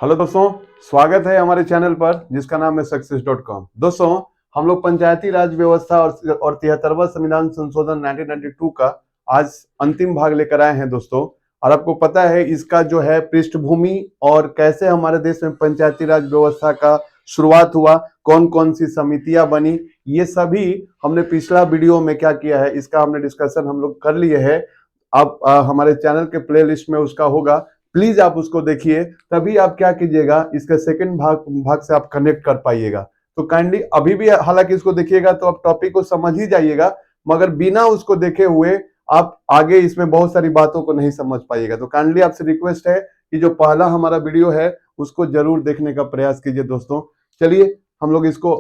Hello दोस्तों, स्वागत है हमारे चैनल पर जिसका नाम है सक्सेस.com। दोस्तों, हम लोग पंचायती राज व्यवस्था और 73वां संविधान संशोधन 1992 का आज अंतिम भाग लेकर आए हैं दोस्तों। और आपको पता है इसका जो है पृष्ठभूमि और कैसे हमारे देश में पंचायती राज व्यवस्था का शुरुआत हुआ, कौन कौन सी समितियां बनी, ये सभी हमने पिछला वीडियो में क्या किया है इसका हमने डिस्कशन हम लोग कर लिए है। अब हमारे चैनल के प्ले लिस्ट में उसका होगा, प्लीज आप उसको देखिए, तभी आप क्या कीजिएगा इसका सेकंड भाग से आप कनेक्ट कर पाइएगा। तो काइंडली अभी भी हालांकि इसको देखिएगा तो आप टॉपिक को समझ ही जाइएगा, मगर बिना उसको देखे हुए आप आगे इसमें बहुत सारी बातों को नहीं समझ पाइएगा। तो काइंडली आपसे रिक्वेस्ट है कि जो पहला हमारा वीडियो है उसको जरूर देखने का प्रयास कीजिए दोस्तों। चलिए हम लोग इसको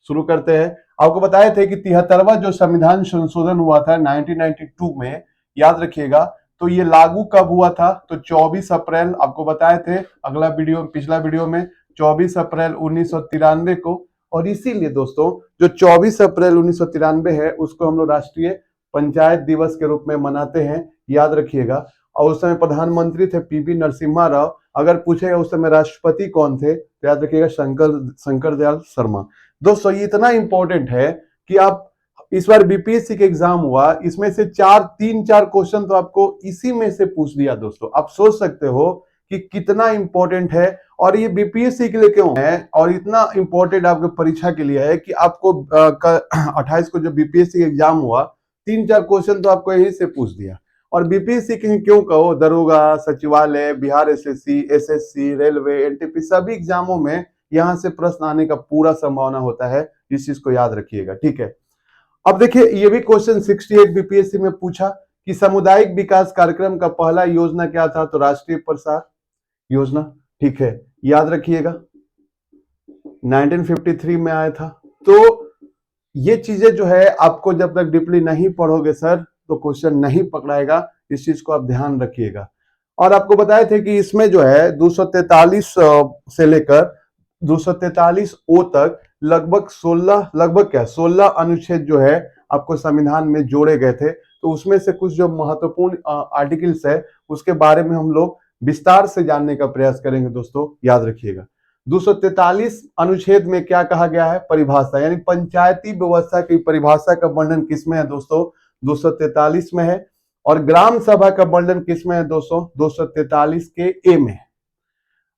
शुरू करते हैं। आपको बताए थे कि 73वां जो संविधान संशोधन हुआ था 1992 में, याद रखिएगा, तो ये लागू कब हुआ था? तो 24 अप्रैल आपको बताए थे पिछला वीडियो में 24 अप्रैल 1993 को। और इसीलिए दोस्तों जो 24 अप्रैल 1993 है उसको हम लोग राष्ट्रीय पंचायत दिवस के रूप में मनाते हैं, याद रखिएगा। और उस समय प्रधानमंत्री थे पीवी नरसिम्हा राव। अगर पूछेगा उस समय राष्ट्रपति कौन थे तो याद रखिएगा शंकर दयाल शर्मा। दोस्तों ये इतना इंपॉर्टेंट है कि आप इस बार बीपीएससी के एग्जाम हुआ, इसमें से तीन चार क्वेश्चन तो आपको इसी में से पूछ दिया दोस्तों। आप सोच सकते हो कि कितना इंपॉर्टेंट है और ये बीपीएससी के लिए क्यों है और इतना इंपॉर्टेंट आपके परीक्षा के लिए है कि आपको 28 को जो बीपीएससी एग्जाम हुआ, तीन चार क्वेश्चन तो आपको यहीं से पूछ दिया। और बीपीएससी क्यों कहो, दरोगा, सचिवालय, Bihar SSC, SSC, railway, NTP सभी एग्जामों में यहाँ से प्रश्न आने का पूरा संभावना होता है। इस चीज को याद रखिएगा, ठीक है। अब देखिए ये भी क्वेश्चन 68 बीपीएससी में पूछा कि सामुदायिक विकास कार्यक्रम का पहला योजना क्या था? तो राष्ट्रीय प्रसार योजना, ठीक है, याद रखिएगा 1953 में आया था। तो ये चीजें जो है आपको जब तक डीपली नहीं पढ़ोगे सर तो क्वेश्चन नहीं पकड़ाएगा, इस चीज को आप ध्यान रखिएगा। और आपको बताए थे कि इसमें जो है 243 से लेकर 243 ओ तक लगभग 16 अनुच्छेद जो है आपको संविधान में जोड़े गए थे। तो उसमें से कुछ जो महत्वपूर्ण आर्टिकल्स है उसके बारे में हम लोग विस्तार से जानने का प्रयास करेंगे दोस्तों, याद रखिएगा। 243 अनुच्छेद में क्या कहा गया है? परिभाषा, यानी पंचायती व्यवस्था की परिभाषा का वर्णन किसमें है दोस्तों? 243 में है। और ग्राम सभा का वर्णन किसमें है दोस्तों? 243 के ए में है।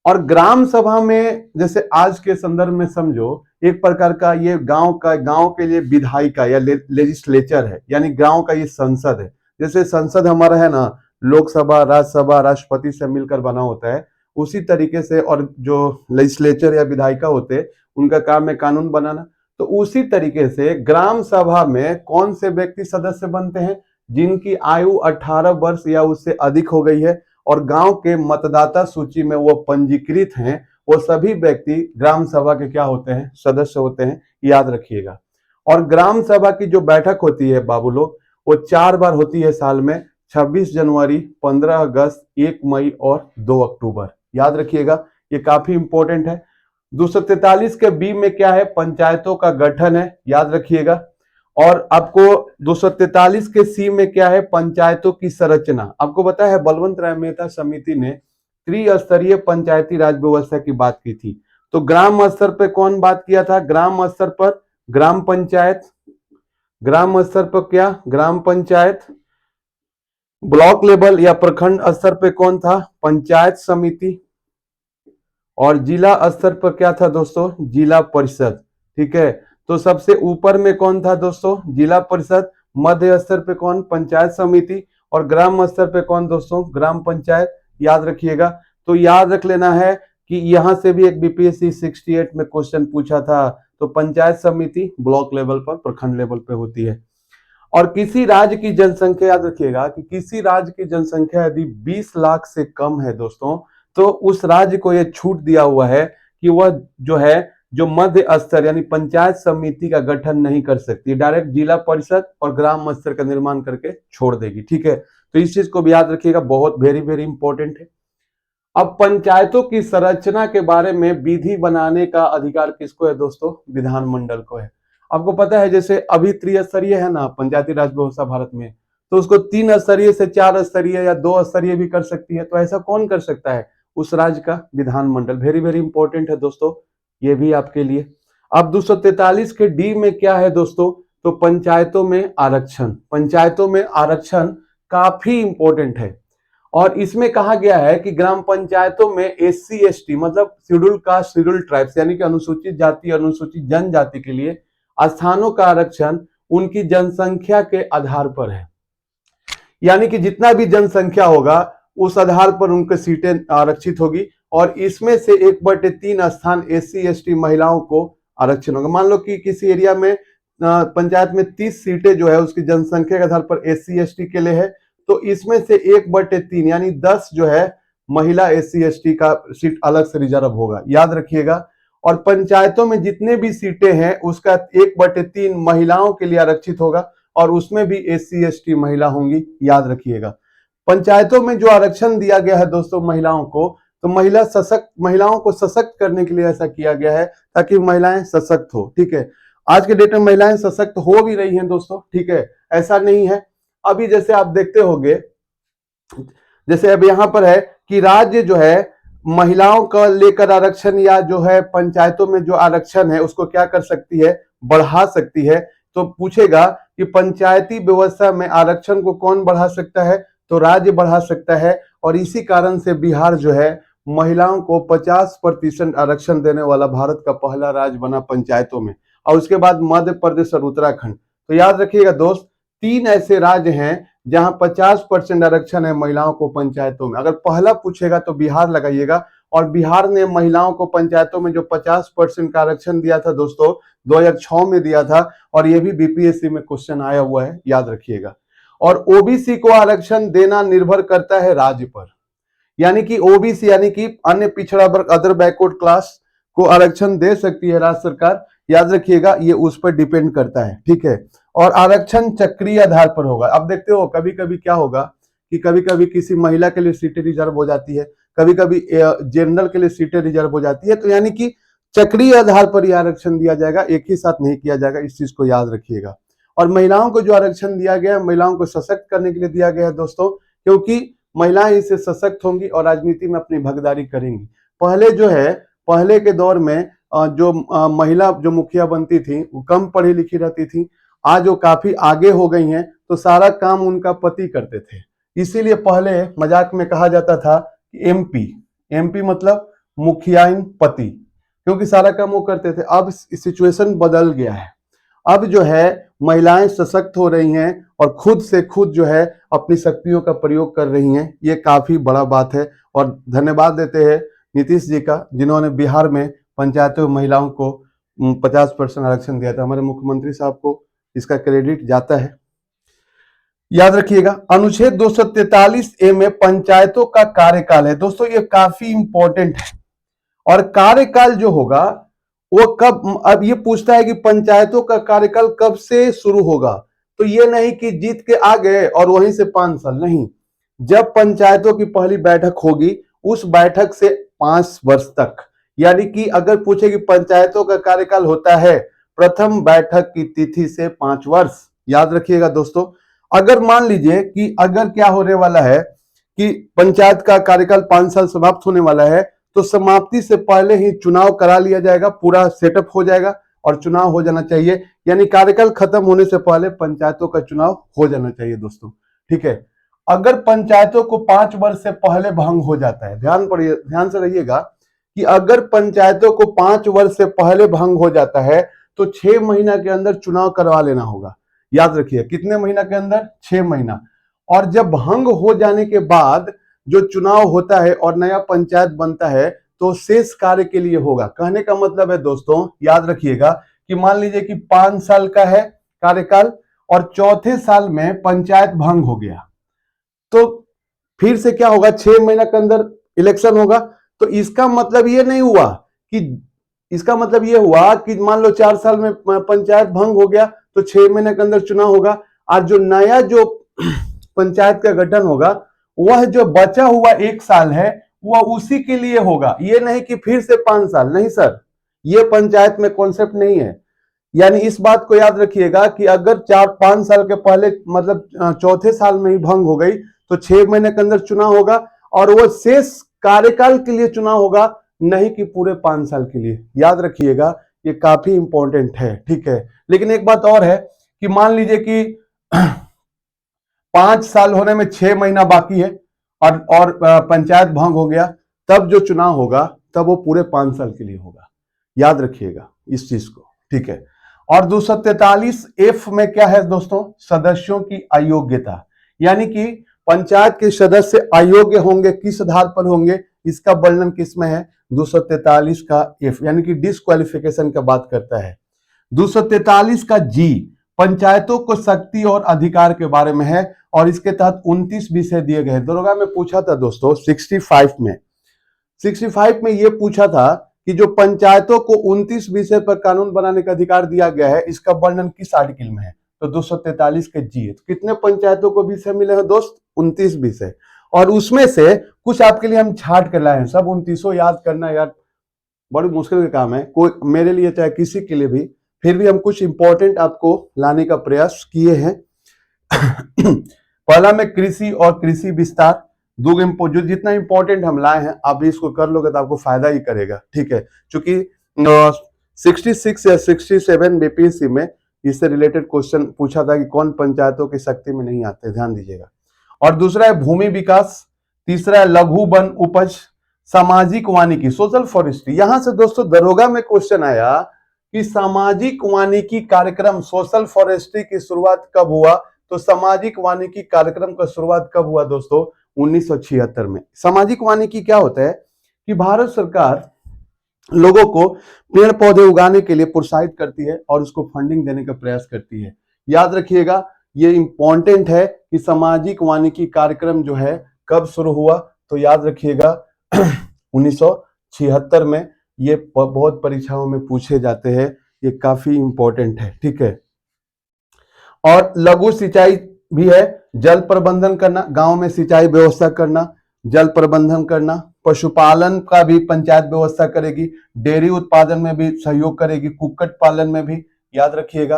और ग्राम सभा में जैसे आज के संदर्भ में समझो एक प्रकार का ये गांव के लिए विधायिका या लेजिस्लेचर है, यानी गांव का ये संसद है। जैसे संसद हमारा है ना, लोकसभा, राज्यसभा, राष्ट्रपति से मिलकर बना होता है, उसी तरीके से। और जो लेजिस्लेचर या विधायिका होते हैं उनका काम है कानून बनाना। तो उसी तरीके से ग्राम सभा में कौन से व्यक्ति सदस्य बनते हैं? जिनकी आयु 18 वर्ष या उससे अधिक हो गई है और गांव के मतदाता सूची में वो पंजीकृत हैं, वो सभी व्यक्ति ग्राम सभा के क्या होते हैं? सदस्य होते हैं, याद रखिएगा। और ग्राम सभा की जो बैठक होती है बाबू लोग, वो 4 बार होती है साल में, 26 जनवरी, 15 अगस्त, 1 मई और 2 अक्टूबर, याद रखिएगा। ये काफी इंपॉर्टेंट है। 243 के बी में क्या है? पंचायतों का गठन है, याद रखिएगा। और आपको 243 के सी में क्या है? पंचायतों की संरचना। आपको पता है बलवंत राय मेहता समिति ने त्रिस्तरीय पंचायती राज व्यवस्था की बात की थी। तो ग्राम स्तर पर कौन बात किया था? ग्राम स्तर पर ग्राम पंचायत, ग्राम स्तर पर क्या? ग्राम पंचायत। ब्लॉक लेवल या प्रखंड स्तर पर कौन था? पंचायत समिति। और जिला स्तर पर क्या था दोस्तों? जिला परिषद, ठीक है। तो सबसे ऊपर में कौन था दोस्तों? जिला परिषद। मध्य स्तर पे कौन? पंचायत समिति। और ग्राम स्तर पे कौन दोस्तों? ग्राम पंचायत, याद रखिएगा। तो याद रख लेना है कि यहां से भी एक बीपीएससी 68 में क्वेश्चन पूछा था। तो पंचायत समिति ब्लॉक लेवल पर, प्रखंड लेवल पे होती है। और किसी राज्य की जनसंख्या, याद रखिएगा कि किसी राज्य की जनसंख्या यदि 20 लाख से कम है दोस्तों, तो उस राज्य को यह छूट दिया हुआ है कि वह जो मध्य स्तर यानी पंचायत समिति का गठन नहीं कर सकती, डायरेक्ट जिला परिषद और ग्राम स्तर का निर्माण करके छोड़ देगी, ठीक है। तो इस चीज को भी याद रखिएगा, बहुत वेरी वेरी इंपॉर्टेंट है। अब पंचायतों की संरचना के बारे में विधि बनाने का अधिकार किसको है दोस्तों? विधानमंडल को है। आपको पता है जैसे अभी त्रिस्तरीय है ना पंचायती राज व्यवस्था भारत में, तो उसको 3 स्तरीय से 4 स्तरीय या 2 स्तरीय भी कर सकती है। तो ऐसा कौन कर सकता है? उस राज्य का विधानमंडल। वेरी वेरी इंपॉर्टेंट है दोस्तों, ये भी आपके लिए। अब 243 के डी में क्या है दोस्तों, तो पंचायतों में आरक्षण। पंचायतों में आरक्षण काफी इंपॉर्टेंट है और इसमें कहा गया है कि ग्राम पंचायतों में एससी एसटी मतलब शेड्यूल कास्ट शेड्यूल ट्राइब्स यानी कि अनुसूचित जाति अनुसूचित जनजाति के लिए स्थानों का आरक्षण उनकी जनसंख्या के आधार पर है। यानी कि जितना भी जनसंख्या होगा उस आधार पर उनके सीटें आरक्षित होगी और इसमें से 1/3 स्थान एससी एसटी महिलाओं को आरक्षण होगा। मान लो कि किसी एरिया में पंचायत में 30 सीटें जो है उसकी जनसंख्या के आधार पर एससी एसटी के लिए है, तो इसमें से 1/3 यानी 10 जो है महिला एससी एसटी का सीट अलग से रिजर्व होगा, याद रखिएगा। और पंचायतों में जितने भी सीटें हैं उसका 1/3 महिलाओं के लिए आरक्षित होगा और उसमें भी एससी एसटी महिला होंगी, याद रखिएगा। पंचायतों में जो आरक्षण दिया गया है दोस्तों महिलाओं को, तो महिलाओं को सशक्त करने के लिए ऐसा किया गया है ताकि महिलाएं सशक्त हो। ठीक है, आज के डेट में महिलाएं सशक्त हो भी रही हैं दोस्तों। ठीक है, ऐसा नहीं है। अभी जैसे आप देखते होंगे, जैसे अब यहां पर है कि राज्य जो है महिलाओं का लेकर आरक्षण या जो है पंचायतों में जो आरक्षण है उसको क्या कर सकती है, बढ़ा सकती है। तो पूछेगा कि पंचायती व्यवस्था में आरक्षण को कौन बढ़ा सकता है, तो राज्य बढ़ा सकता है। और इसी कारण से बिहार जो है महिलाओं को 50% आरक्षण देने वाला भारत का पहला राज्य बना पंचायतों में, और उसके बाद मध्य प्रदेश और उत्तराखंड। तो याद रखिएगा दोस्त, 3 ऐसे राज्य हैं जहां 50% आरक्षण है महिलाओं को पंचायतों में। अगर पहला पूछेगा तो बिहार लगाइएगा, और बिहार ने महिलाओं को पंचायतों में जो 50% का आरक्षण दिया था दोस्तों 2006 में दिया था, और ये भी बीपीएससी में क्वेश्चन आया हुआ है, याद रखिएगा। और ओबीसी को आरक्षण देना निर्भर करता है राज्य पर, यानी कि ओबीसी यानी कि अन्य पिछड़ा वर्ग अदर बैकवर्ड क्लास को आरक्षण दे सकती है राज्य सरकार, याद रखिएगा, ये उस पर डिपेंड करता है। ठीक है, और आरक्षण चक्रीय आधार पर होगा। अब देखते हो कभी कभी क्या होगा कि कभी कभी किसी महिला के लिए सीटें रिजर्व हो जाती है, कभी कभी जनरल के लिए सीटें रिजर्व हो जाती है, तो यानी कि चक्रीय आधार पर यह आरक्षण दिया जाएगा, एक ही साथ नहीं किया जाएगा, इस चीज को याद रखिएगा। और महिलाओं को जो आरक्षण दिया गया है महिलाओं को सशक्त करने के लिए दिया गया है दोस्तों, क्योंकि महिलाएं इससे सशक्त होंगी और राजनीति में अपनी भागीदारी करेंगी। पहले के दौर में जो महिला जो मुखिया बनती थी वो कम पढ़ी लिखी रहती थी, आज वो काफी आगे हो गई हैं, तो सारा काम उनका पति करते थे। इसीलिए पहले मजाक में कहा जाता था कि एमपी मतलब मुखियाइन पति, क्योंकि सारा काम वो करते थे। अब सिचुएशन बदल गया है, अब जो है महिलाएं सशक्त हो रही हैं और खुद से खुद जो है अपनी शक्तियों का प्रयोग कर रही हैं, ये काफी बड़ा बात है। और धन्यवाद देते हैं नीतीश जी का, जिन्होंने बिहार में पंचायतों में महिलाओं को 50% आरक्षण दिया था। हमारे मुख्यमंत्री साहब को इसका क्रेडिट जाता है, याद रखिएगा। अनुच्छेद 243A में पंचायतों का कार्यकाल है दोस्तों, ये काफी इंपॉर्टेंट है। और कार्यकाल जो होगा वो कब, अब ये पूछता है कि पंचायतों का कार्यकाल कब से शुरू होगा, तो ये नहीं कि जीत के आ गए और वहीं से 5 साल, नहीं। जब पंचायतों की पहली बैठक होगी उस बैठक से 5 वर्ष तक, यानी कि अगर पूछे कि पंचायतों का कार्यकाल होता है प्रथम बैठक की तिथि से 5 वर्ष, याद रखिएगा दोस्तों। अगर मान लीजिए कि अगर क्या होने वाला है कि पंचायत का कार्यकाल 5 साल समाप्त होने वाला है, तो समाप्ति से पहले ही चुनाव करा लिया जाएगा, पूरा सेटअप हो जाएगा और चुनाव हो जाना चाहिए, यानी कार्यकाल खत्म होने से पहले पंचायतों का चुनाव हो जाना चाहिए दोस्तों। ठीक है, अगर पंचायतों को 5 वर्ष से पहले भंग हो जाता है, ध्यान से रहिएगा कि अगर पंचायतों को 5 वर्ष से पहले भंग हो जाता है तो 6 महीना के अंदर चुनाव करवा लेना होगा, याद रखिए। कितने महीना के अंदर? 6 महीना। और जब भंग हो जाने के बाद जो चुनाव होता है और नया पंचायत बनता है तो शेष कार्य के लिए होगा। कहने का मतलब है दोस्तों, याद रखिएगा कि मान लीजिए कि 5 साल का है कार्यकाल और चौथे साल में पंचायत भंग हो गया, तो फिर से क्या होगा, 6 महीना के अंदर इलेक्शन होगा। तो इसका मतलब ये नहीं हुआ कि, इसका मतलब ये हुआ कि मान लो 4 साल में पंचायत भंग हो गया तो 6 महीने के अंदर चुनाव होगा, और जो नया जो पंचायत का गठन होगा वह जो बचा हुआ 1 साल है वह उसी के लिए होगा। ये नहीं कि फिर से 5 साल, नहीं सर, ये पंचायत में कॉन्सेप्ट नहीं है। यानी इस बात को याद रखिएगा कि अगर 4-5 साल के पहले मतलब चौथे साल में ही भंग हो गई तो 6 महीने के अंदर चुनाव होगा, और वो शेष कार्यकाल के लिए चुनाव होगा, नहीं कि पूरे 5 साल के लिए। याद रखिएगा, ये काफी इंपॉर्टेंट है, ठीक है। लेकिन एक बात और है कि मान लीजिए कि 5 साल होने में 6 महीना बाकी है और पंचायत भंग हो गया, तब जो चुनाव होगा तब वो पूरे 5 साल के लिए होगा। याद रखिएगा इस चीज को, ठीक है। और 243F में क्या है दोस्तों, सदस्यों की अयोग्यता, यानी कि पंचायत के सदस्य अयोग्य होंगे, किस आधार पर होंगे, इसका वर्णन किसमें है, 243 का F, यानी कि डिस्क्वालिफिकेशन का बात करता है। 243 का G पंचायतों को शक्ति और अधिकार के बारे में है और इसके तहत 29 विषय दिए गए। दरोगा में पूछा था दोस्तों 65 में ये पूछा था कि जो पंचायतों को 29 विषय पर कानून बनाने का अधिकार दिया गया है, इसका वर्णन किस आर्टिकल में है, तो 243 के जी है। तो कितने पंचायतों को विषय मिले हैं दोस्त, 29 विषय, और उसमें से कुछ आपके लिए हम छाट कर लाए हैं। सब 29 याद करना यार बड़ी मुश्किल का काम है, कोई मेरे लिए चाहे किसी के लिए भी, फिर भी हम कुछ इंपॉर्टेंट आपको लाने का प्रयास किए हैं। पहला में कृषि और कृषि विस्तार, जो जितना इंपॉर्टेंट हम लाए हैं आप इसको कर लोगे तो आपको फायदा ही करेगा, ठीक है। चूंकि 66 या 67 बीपीएससी में इससे रिलेटेड क्वेश्चन पूछा था कि कौन पंचायतों की शक्ति में नहीं आते, ध्यान दीजिएगा। और दूसरा है भूमि विकास, तीसरा है लघु वन उपज, सामाजिक वानिकी सोशल फॉरेस्ट्री। यहां से दोस्तों दरोगा में क्वेश्चन आया कि सामाजिक वानिकी कार्यक्रम सोशल फॉरेस्ट्री की शुरुआत कब हुआ, तो सामाजिक वानिकी कार्यक्रम का शुरुआत कब हुआ दोस्तों, 1976 में। सामाजिक वानिकी क्या होता है कि भारत सरकार लोगों को पेड़ पौधे उगाने के लिए प्रोत्साहित करती है और उसको फंडिंग देने का प्रयास करती है। याद रखिएगा, ये इंपॉर्टेंट है कि सामाजिक वानिकी कार्यक्रम जो है कब शुरू हुआ, तो याद रखिएगा 1976 में। ये बहुत परीक्षाओं में पूछे जाते हैं, ये काफी इंपॉर्टेंट है, ठीक है। और लघु सिंचाई भी है, जल प्रबंधन करना, गांव में सिंचाई व्यवस्था करना, जल प्रबंधन करना, पशुपालन का भी पंचायत व्यवस्था करेगी, डेयरी उत्पादन में भी सहयोग करेगी, कुक्कुट पालन में भी, याद रखिएगा,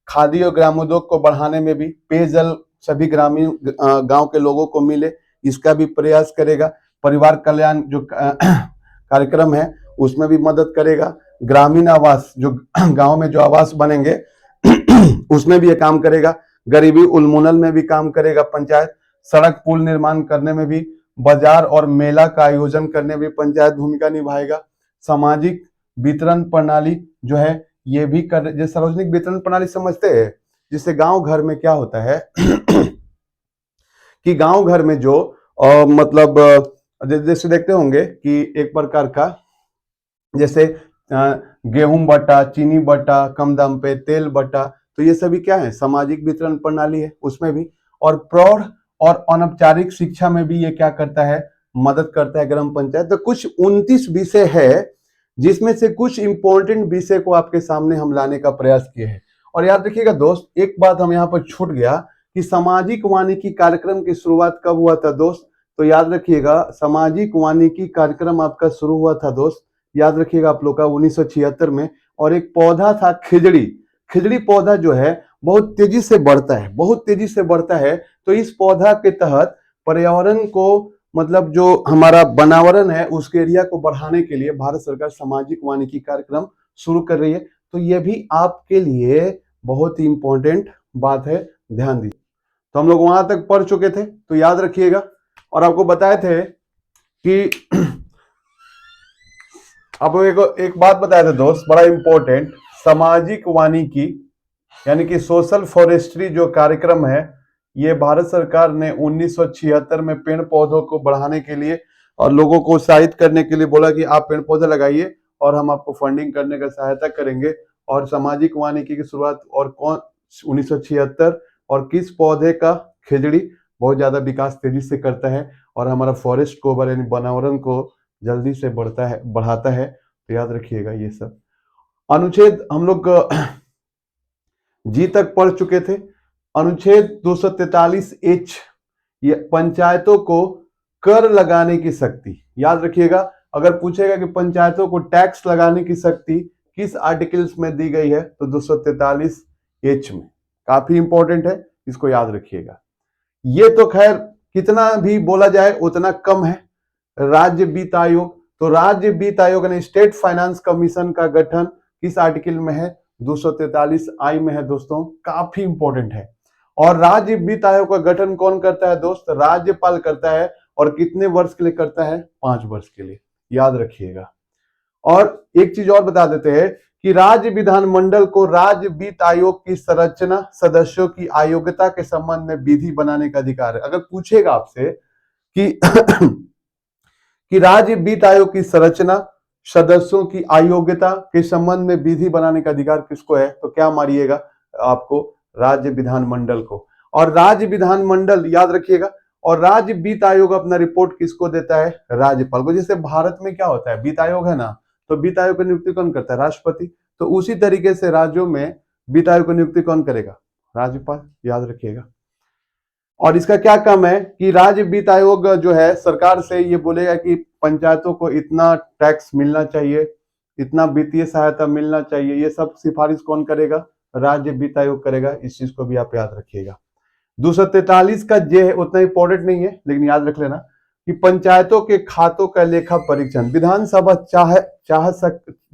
खादी और ग्रामोद्योग को बढ़ाने में भी, पेयजल सभी ग्रामीण गांव के लोगों को मिले इसका भी प्रयास करेगा, परिवार कल्याण जो कार्यक्रम है उसमें भी मदद करेगा, ग्रामीण आवास जो गांव में जो आवास बनेंगे उसमें भी ये काम करेगा, गरीबी उन्मूलन में भी काम करेगा पंचायत, सड़क पुल निर्माण करने में भी, बाजार और मेला का आयोजन करने में भी पंचायत भूमिका निभाएगा, सामाजिक वितरण प्रणाली जो है ये भी कर, जो सार्वजनिक वितरण प्रणाली समझते हैं, जिससे गांव घर में क्या होता है कि गांव घर में जो मतलब जैसे देखते होंगे कि एक प्रकार का जैसे गेहूं बटा, चीनी बटा, कम दाम पे तेल बटा, तो ये सभी क्या है, सामाजिक वितरण प्रणाली है उसमें भी। और प्रौढ़ और अनौपचारिक शिक्षा में भी ये क्या करता है, मदद करता है ग्राम पंचायत। तो कुछ 29 विषय है जिसमें से कुछ इंपॉर्टेंट विषय को आपके सामने हम लाने का प्रयास किए हैं। और याद रखिएगा दोस्त, एक बात हम यहाँ पर छूट गया कि सामाजिक वानिकी कार्यक्रम की शुरुआत कब हुआ था दोस्त, तो याद रखिएगा सामाजिक वानिकी कार्यक्रम आपका शुरू हुआ था दोस्त, याद रखिएगा आप लोग का 1976 में। और एक पौधा था खिजड़ी, खिजड़ी पौधा जो है बहुत तेजी से बढ़ता है, बहुत तेजी से बढ़ता है। तो इस पौधा के तहत पर्यावरण को मतलब जो हमारा बनावरण है उसके एरिया को बढ़ाने के लिए भारत सरकार सामाजिक वानिकी कार्यक्रम शुरू कर रही है। तो ये भी आपके लिए बहुत ही इंपॉर्टेंट बात है, ध्यान दीजिए। तो हम लोग वहां तक पढ़ चुके थे, तो याद रखिएगा। और आपको बताए थे कि आपको एक बात बताया था दोस्त, बड़ा इंपॉर्टेंट, सामाजिक वानिकी यानी कि सोशल फॉरेस्ट्री जो कार्यक्रम है ये भारत सरकार ने 1976 में पेड़ पौधों को बढ़ाने के लिए और लोगों को उत्साहित करने के लिए बोला कि आप पेड़ पौधे लगाइए और हम आपको फंडिंग करने का सहायता करेंगे। और सामाजिक वानिकी की शुरुआत और कौन 1976 और किस पौधे का, खिजड़ी बहुत ज्यादा विकास तेजी से करता है और हमारा फॉरेस्ट को यानी पर्यावरण को जल्दी से बढ़ाता है। तो याद रखिएगा ये सब अनुच्छेद हम लोग जी तक पढ़ चुके थे। अनुच्छेद 243H ये पंचायतों को कर लगाने की शक्ति, याद रखिएगा। अगर पूछेगा कि पंचायतों को टैक्स लगाने की शक्ति किस आर्टिकल्स में दी गई है, तो 243H में। काफी इंपॉर्टेंट है, इसको याद रखिएगा। ये तो खैर कितना भी बोला जाए उतना कम है, राज्य वित्त आयोग। तो राज्य वित्त आयोग ने स्टेट फाइनेंस कमीशन का गठन किस आर्टिकल में है? 243I में है दोस्तों, काफी इंपॉर्टेंट है। और राज्य वित्त आयोग का गठन कौन करता है दोस्त? राज्यपाल करता है। और कितने वर्ष के लिए करता है? 5 वर्ष के लिए, याद रखिएगा। और एक चीज और बता देते हैं कि राज्य विधानमंडल को राज्य वित्त आयोग की संरचना, सदस्यों की अयोग्यता के संबंध में विधि बनाने का अधिकार है। अगर पूछेगा आपसे कि कि राज्य वित्त आयोग की संरचना, सदस्यों की अयोग्यता के संबंध में विधि बनाने का अधिकार किसको है? तो क्या मारिएगा आपको? राज्य विधानमंडल को। और राज्य विधानमंडल याद रखिएगा। और राज्य वित्त आयोग अपना रिपोर्ट किसको देता है? राज्यपाल को। जैसे भारत में क्या होता है, वित्त आयोग है ना, तो वित्त आयोग की नियुक्ति कौन करता है? राष्ट्रपति। तो उसी तरीके से राज्यों में वित्त आयोग की नियुक्ति कौन करेगा? राज्यपाल, याद रखिएगा। और इसका क्या काम है कि राज्य वित्त आयोग जो है सरकार से ये बोलेगा कि पंचायतों को इतना टैक्स मिलना चाहिए, इतना वित्तीय सहायता मिलना चाहिए। ये सब सिफारिश कौन करेगा? राज्य वित्त आयोग करेगा। इस चीज को भी आप याद रखिएगा। 243 का जे है उतना इंपॉर्टेंट नहीं है, लेकिन याद रख लेना कि पंचायतों के खातों का लेखा परीक्षण विधानसभा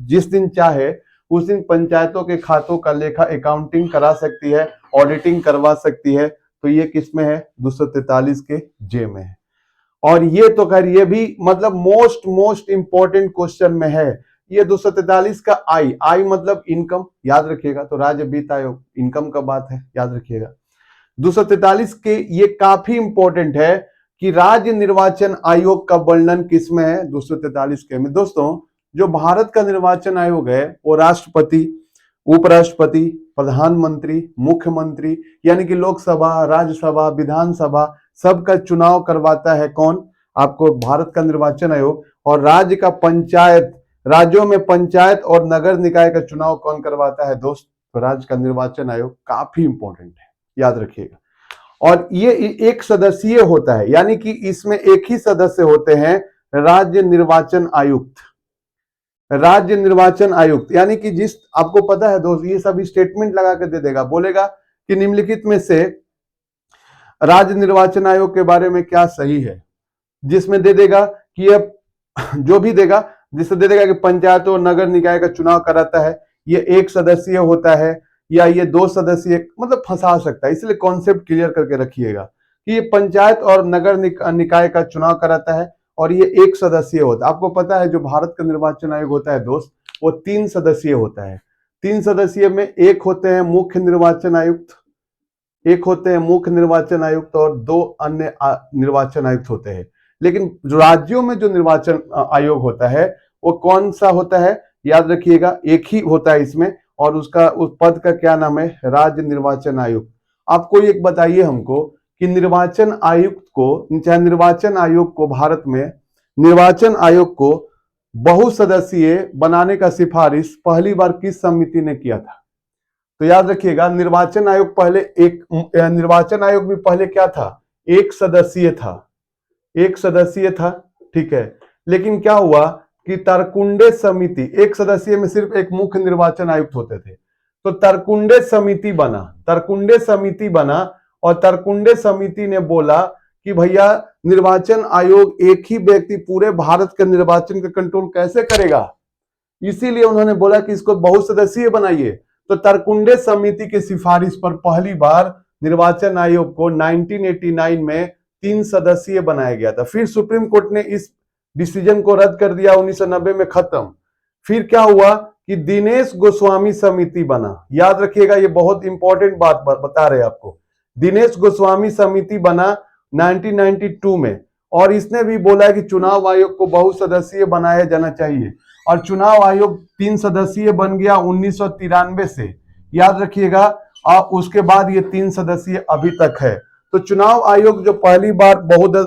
जिस दिन चाहे उस दिन पंचायतों के खातों का लेखा अकाउंटिंग करा सकती है, ऑडिटिंग करवा सकती है। तो ये किस में है? 243 के जे में है। और ये तो खैर ये भी मतलब मोस्ट इंपॉर्टेंट क्वेश्चन में है। ये 243 का आई मतलब इनकम, याद रखिएगा। तो राज्य वित्त आयोग इनकम का बात है, याद रखिएगा। 243 के ये काफी इंपॉर्टेंट है कि राज्य निर्वाचन आयोग का वर्णन किसमें है? 243 के में। दोस्तों, जो भारत का निर्वाचन आयोग है वो राष्ट्रपति, उपराष्ट्रपति, प्रधानमंत्री, मुख्यमंत्री यानी कि लोकसभा, राज्यसभा, विधानसभा सबका चुनाव करवाता है। कौन? आपको भारत का निर्वाचन आयोग। और राज्य का पंचायत, राज्यों में पंचायत और नगर निकाय का चुनाव कौन करवाता है दोस्त? तो राज्य का निर्वाचन आयोग। काफी इंपॉर्टेंट है, याद रखिएगा। और ये एक सदस्यीय होता है, यानी कि इसमें एक ही सदस्य होते हैं, राज्य निर्वाचन आयुक्त। राज्य निर्वाचन आयुक्त यानी कि जिस, आपको पता है दोस्त, ये सब स्टेटमेंट लगा के दे देगा, बोलेगा कि निम्नलिखित में से राज्य निर्वाचन आयोग के बारे में क्या सही है, जिसमें दे देगा कि ये जो भी देगा, जिससे दे देगा कि पंचायत और नगर निकाय का चुनाव कराता है, ये एक सदस्यीय होता है या ये 2 सदस्यीय, मतलब फंसा सकता है। इसलिए कॉन्सेप्ट क्लियर करके रखिएगा कि ये पंचायत और नगर निकाय का चुनाव कराता है और ये एक सदस्यीय होता है। आपको पता है जो भारत का निर्वाचन आयोग होता है दोस्त, वो 3 सदस्यीय होता है। 3 सदस्यीय में एक होते हैं मुख्य निर्वाचन आयुक्त, एक होते हैं मुख्य निर्वाचन आयुक्त और 2 अन्य निर्वाचन आयुक्त होते हैं। लेकिन जो राज्यों में जो निर्वाचन आयोग होता है वो कौन सा होता है? याद रखिएगा, एक ही होता है इसमें, और उसका उस पद का क्या नाम है? राज्य निर्वाचन आयुक्त। आपको एक बताइए हमको कि निर्वाचन आयुक्त को, चाहे निर्वाचन आयोग को, भारत में निर्वाचन आयोग को बहुसदस्यीय बनाने का सिफारिश पहली बार किस समिति ने किया था? तो याद रखिएगा, निर्वाचन आयोग पहले निर्वाचन आयोग भी पहले क्या था? एक सदस्यीय था, एक सदस्यीय था, ठीक है। लेकिन क्या हुआ कि तरकुंडे समिति, एक सदस्यीय में सिर्फ एक मुख्य निर्वाचन आयुक्त होते थे, तो तरकुंडे समिति बना, तरकुंडे समिति बना। और तरकुंडे समिति ने बोला कि भैया निर्वाचन आयोग एक ही व्यक्ति पूरे भारत के निर्वाचन का कंट्रोल कैसे करेगा, इसीलिए उन्होंने बोला कि इसको बहुसदस्यीय बनाइए। तो तरकुंडे समिति की सिफारिश पर पहली बार निर्वाचन आयोग को 1989 में 3 सदस्यीय बनाया गया था। फिर सुप्रीम कोर्ट ने इस डिसीजन को रद्द कर दिया, 1990 में खत्म। फिर क्या हुआ कि दिनेश गोस्वामी समिति बना। याद रखिएगा, ये बहुत इंपॉर्टेंट बात बता रहे आपको। दिनेश गोस्वामी समिति बना 1992 में, और इसने भी बोला कि चुनाव आयोग को बहुसदस्यीय बनाया जाना चाहिए। और चुनाव आयोग 3 सदस्यीय बन गया 1993 से, याद रखिएगा। और उसके बाद ये 3 सदस्यीय अभी तक है। तो चुनाव आयोग जो पहली बार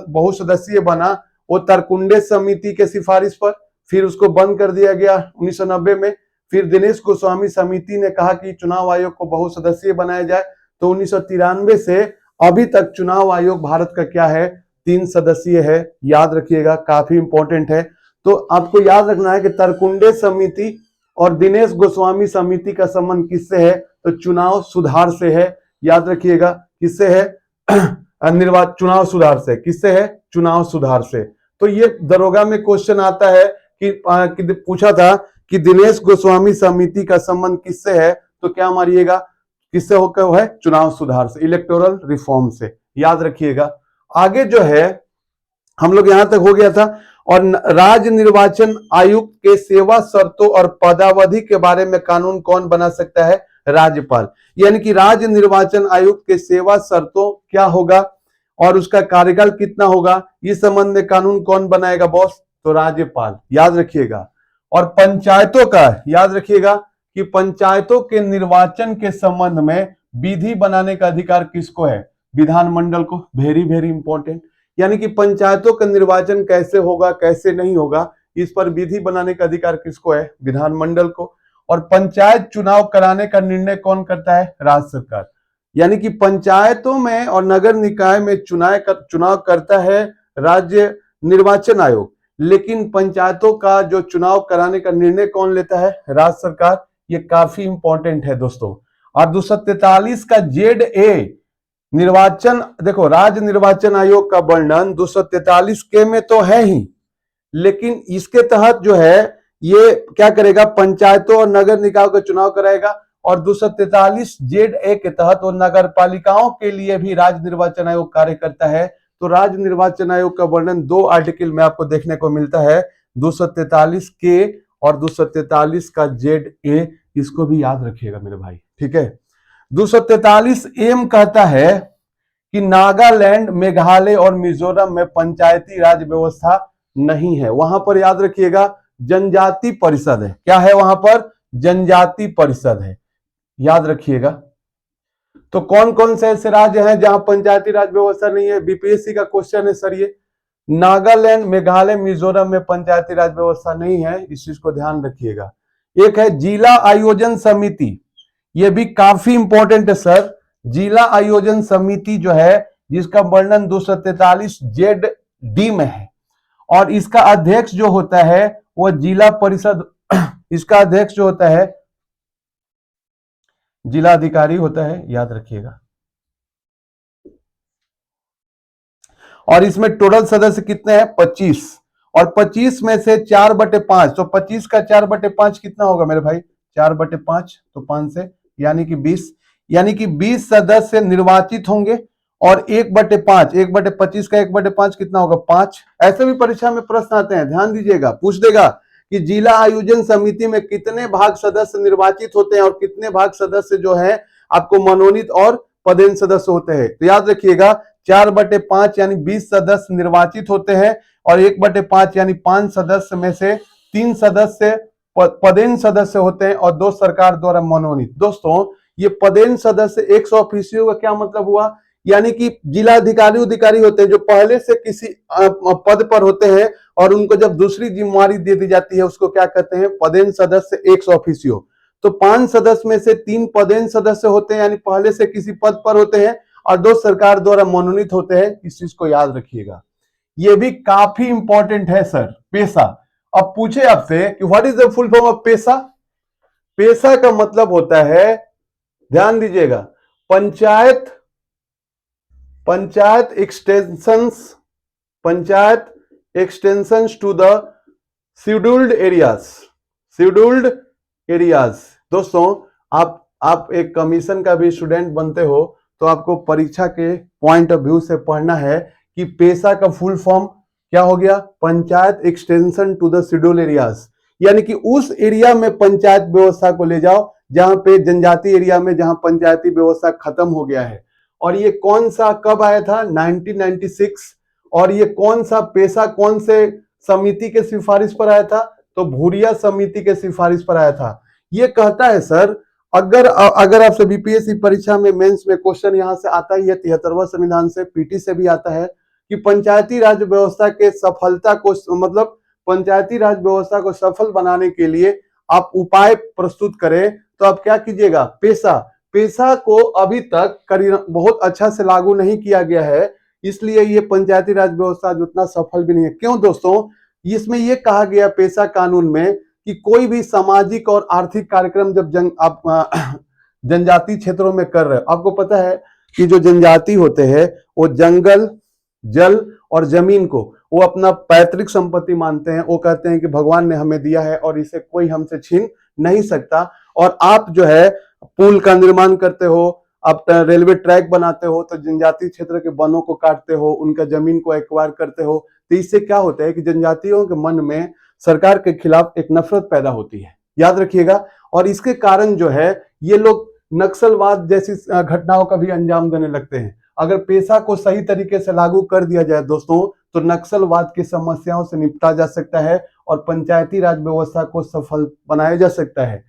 बहुसदस्यीय बना वो तरकुंडे समिति के सिफारिश पर, फिर उसको बंद कर दिया गया 1990 में। फिर दिनेश गोस्वामी समिति ने कहा कि चुनाव आयोग को बहुसदस्यीय बनाया जाए, तो 1993 से अभी तक चुनाव आयोग भारत का क्या है? 3 सदस्यीय है, याद रखिएगा, काफी इंपॉर्टेंट है। तो आपको याद रखना है कि तरकुंडे समिति और दिनेश गोस्वामी समिति का संबंध किससे है? तो चुनाव सुधार से है, याद रखिएगा। किससे है? चुनाव सुधार से। किससे है? चुनाव सुधार से। तो ये दरोगा में क्वेश्चन आता है कि पूछा था कि दिनेश गोस्वामी समिति का संबंध किससे है, तो क्या मारिएगा, किससे होकर है, चुनाव सुधार से, इलेक्टोरल रिफॉर्म से, याद रखिएगा। आगे जो है हम लोग यहां तक हो गया था। और राज्य निर्वाचन आयुक्त के सेवा शर्तों और पदावधि के बारे में कानून कौन बना सकता है, राज्यपाल। यानी कि राज्य निर्वाचन आयुक्त के सेवा शर्तों क्या होगा और उसका कार्यकाल कितना होगा, इस संबंध में कानून कौन बनाएगा बॉस, तो राज्यपाल, याद रखिएगा। और पंचायतों का याद रखिएगा कि पंचायतों के निर्वाचन के संबंध में विधि बनाने का अधिकार किसको है, विधानमंडल को। वेरी वेरी इंपॉर्टेंट, यानी कि पंचायतों का निर्वाचन कैसे होगा कैसे नहीं होगा, इस पर विधि बनाने का अधिकार किसको है, विधानमंडल को। और पंचायत चुनाव कराने का निर्णय कौन करता है, राज्य सरकार। यानी कि पंचायतों में और नगर निकाय में चुनाव करता है राज्य निर्वाचन आयोग, लेकिन पंचायतों का जो चुनाव कराने का निर्णय कौन लेता है, राज्य सरकार। ये काफी इंपॉर्टेंट है दोस्तों। और 243 का ZA निर्वाचन, देखो राज्य निर्वाचन आयोग का वर्णन 243 के में तो है ही, लेकिन इसके तहत जो है ये क्या करेगा, पंचायतों और नगर निकायों का चुनाव कराएगा। और 243 ZA के तहत वो नगर पालिकाओं के लिए भी राज्य निर्वाचन आयोग कार्य करता है। तो राज्य निर्वाचन आयोग का वर्णन 2 आर्टिकल में आपको देखने को मिलता है, 243 के और 243 का ZA, इसको भी याद रखिएगा मेरे भाई, ठीक है। 243 एम कहता है कि नागालैंड, मेघालय और मिजोरम में पंचायती राज व्यवस्था नहीं है, वहां पर याद रखिएगा जनजाति परिषद है। क्या है वहां पर, जनजाति परिषद है, याद रखिएगा। तो कौन कौन से ऐसे राज्य हैं जहां पंचायती राज व्यवस्था नहीं है, बीपीएससी का क्वेश्चन है सर ये। नागालैंड, मेघालय, मिजोरम में पंचायती राज व्यवस्था नहीं है, इस चीज को ध्यान रखिएगा। एक है जिला आयोजन समिति, ये भी काफी इंपॉर्टेंट है सर। जिला आयोजन समिति जो है, जिसका वर्णन 243 ZD में है, और इसका अध्यक्ष जो होता है वो जिला परिषद, इसका अध्यक्ष जो होता है जिला अधिकारी होता है, याद रखिएगा। और इसमें टोटल सदस्य कितने हैं, 25, और 25 में से 4/5, तो 25 का 4/5 कितना होगा मेरे भाई, 4/5, तो 5 से यानी कि 20, यानी कि 20 सदस्य निर्वाचित होंगे। और 1/5, 1/25 का 1/5 कितना होगा, 5। ऐसे भी परीक्षा में प्रश्न आते हैं, ध्यान दीजिएगा, पूछ देगा कि जिला आयोजन समिति में कितने भाग सदस्य निर्वाचित होते हैं और कितने भाग सदस्य जो है आपको मनोनीत और पदेन सदस्य होते हैं। तो याद रखिएगा 4/5 यानी 20 सदस्य निर्वाचित होते हैं, और 1/5 यानी 5 सदस्य में से 3 सदस्य पदेन सदस्य होते हैं और 2 सरकार द्वारा मनोनीत। दोस्तों ये पदेन सदस्य 100% का क्या मतलब हुआ, यानी कि जिला अधिकारी होते हैं जो पहले से किसी पद पर होते हैं और उनको जब दूसरी जिम्मेवारी दे दी जाती है उसको क्या कहते हैं, पदेन सदस्य 100%। तो 5 सदस्य में से 3 पदेन सदस्य होते हैं, यानी पहले से किसी पद पर होते हैं, और 2 सरकार द्वारा मनोनीत होते हैं। इस चीज को याद रखिएगा, ये भी काफी इंपॉर्टेंट है सर। पेशा, अब पूछे आपसे कि what is the full form of PESA. PESA का मतलब होता है, ध्यान दीजिएगा, panchayat extensions to the scheduled areas. दोस्तों आप एक कमीशन का भी स्टूडेंट बनते हो तो आपको परीक्षा के पॉइंट ऑफ व्यू से पढ़ना है कि पेशा का फुल फॉर्म क्या हो गया, panchayat extension to the scheduled areas. यानी कि उस एरिया में पंचायत व्यवस्था को ले जाओ जहां पे जनजाति एरिया में जहां पंचायती व्यवस्था खत्म हो गया है। और ये कौन सा कब आया था, 1996। और ये कौन सा पेशा कौन से समिति के सिफारिश पर आया था, तो भूरिया समिति के सिफारिश पर आया था। ये कहता है सर, अगर आपसे बीपीएससी परीक्षा में मेंस में क्वेश्चन यहां से आता ही है, 73वां संविधान से, पीटी से भी आता है कि पंचायती राज व्यवस्था के सफलता को, मतलब पंचायती राज व्यवस्था को सफल बनाने के लिए आप उपाय प्रस्तुत करें, तो आप क्या कीजिएगा, पेशा को अभी तक बहुत अच्छा से लागू नहीं किया गया है, इसलिए ये पंचायती राज व्यवस्था उतना सफल भी नहीं है। क्यों दोस्तों, इसमें यह कहा गया पेशा कानून में कि कोई भी सामाजिक और आर्थिक कार्यक्रम जब आप जनजाति क्षेत्रों में कर रहे हो, आपको पता है कि जो जनजाति होते हैं वो जंगल, जल और जमीन को वो अपना पैतृक संपत्ति मानते हैं। वो कहते हैं कि भगवान ने हमें दिया है और इसे कोई हमसे छीन नहीं सकता। और आप जो है पुल का निर्माण करते हो, आप रेलवे ट्रैक बनाते हो, तो जनजातीय क्षेत्र के वनों को काटते हो, उनका जमीन को एक्वायर करते हो। तो इससे क्या होता है कि जनजातियों के मन में सरकार के खिलाफ एक नफरत पैदा होती है, याद रखिएगा। और इसके कारण जो है ये लोग नक्सलवाद जैसी घटनाओं का भी अंजाम देने लगते हैं। अगर पेशा को सही तरीके से लागू कर दिया जाए दोस्तों, तो नक्सलवाद की समस्याओं से निपटा जा सकता है और पंचायती राज व्यवस्था को सफल बनाया जा सकता है।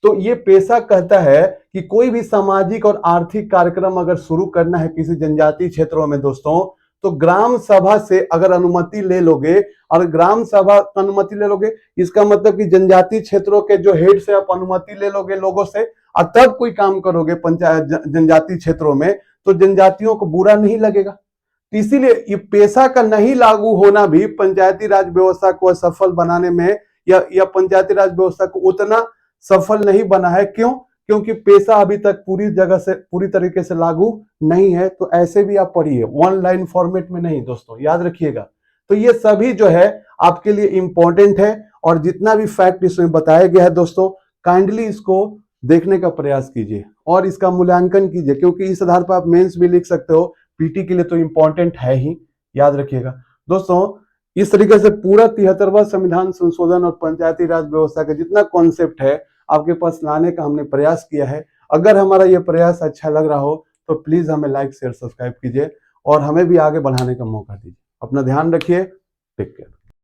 तो ये पेशा कहता है कि कोई भी सामाजिक और आर्थिक कार्यक्रम अगर शुरू करना है किसी जनजातीय क्षेत्रों में दोस्तों, तो ग्राम सभा से अगर अनुमति ले लोगे, और ग्राम सभा अनुमति ले लोगे इसका मतलब कि जनजातीय क्षेत्रों के जो हेड से आप अनुमति ले लोगे लोगों से, और तब कोई काम करोगे पंचायत जनजातीय क्षेत्रों में, तो जनजातियों को बुरा नहीं लगेगा। इसीलिए ये पेशा का नहीं लागू होना भी पंचायती राज व्यवस्था को असफल बनाने में या पंचायती राज व्यवस्था को उतना सफल नहीं बना है। क्यों? क्योंकि पेशा अभी तक पूरी तरीके से लागू नहीं है। तो ऐसे भी आप पढ़िए, वन लाइन फॉर्मेट में नहीं दोस्तों, याद रखिएगा। तो ये सभी जो है आपके लिए इंपॉर्टेंट है, और जितना भी फैक्ट इसमें बताया गया है दोस्तों, काइंडली इसको देखने का प्रयास कीजिए और इसका मूल्यांकन कीजिए, क्योंकि इस आधार पर आप मेंस भी लिख सकते हो। पीटी के लिए तो इंपॉर्टेंट है ही, याद रखिएगा दोस्तों। इस तरीके से पूरा 73वां संविधान संशोधन और पंचायती राज व्यवस्था का जितना कॉन्सेप्ट है आपके पास लाने का हमने प्रयास किया है। अगर हमारा ये प्रयास अच्छा लग रहा हो तो प्लीज हमें लाइक शेयर सब्सक्राइब कीजिए और हमें भी आगे बढ़ाने का मौका दीजिए। अपना ध्यान रखिए। Take care.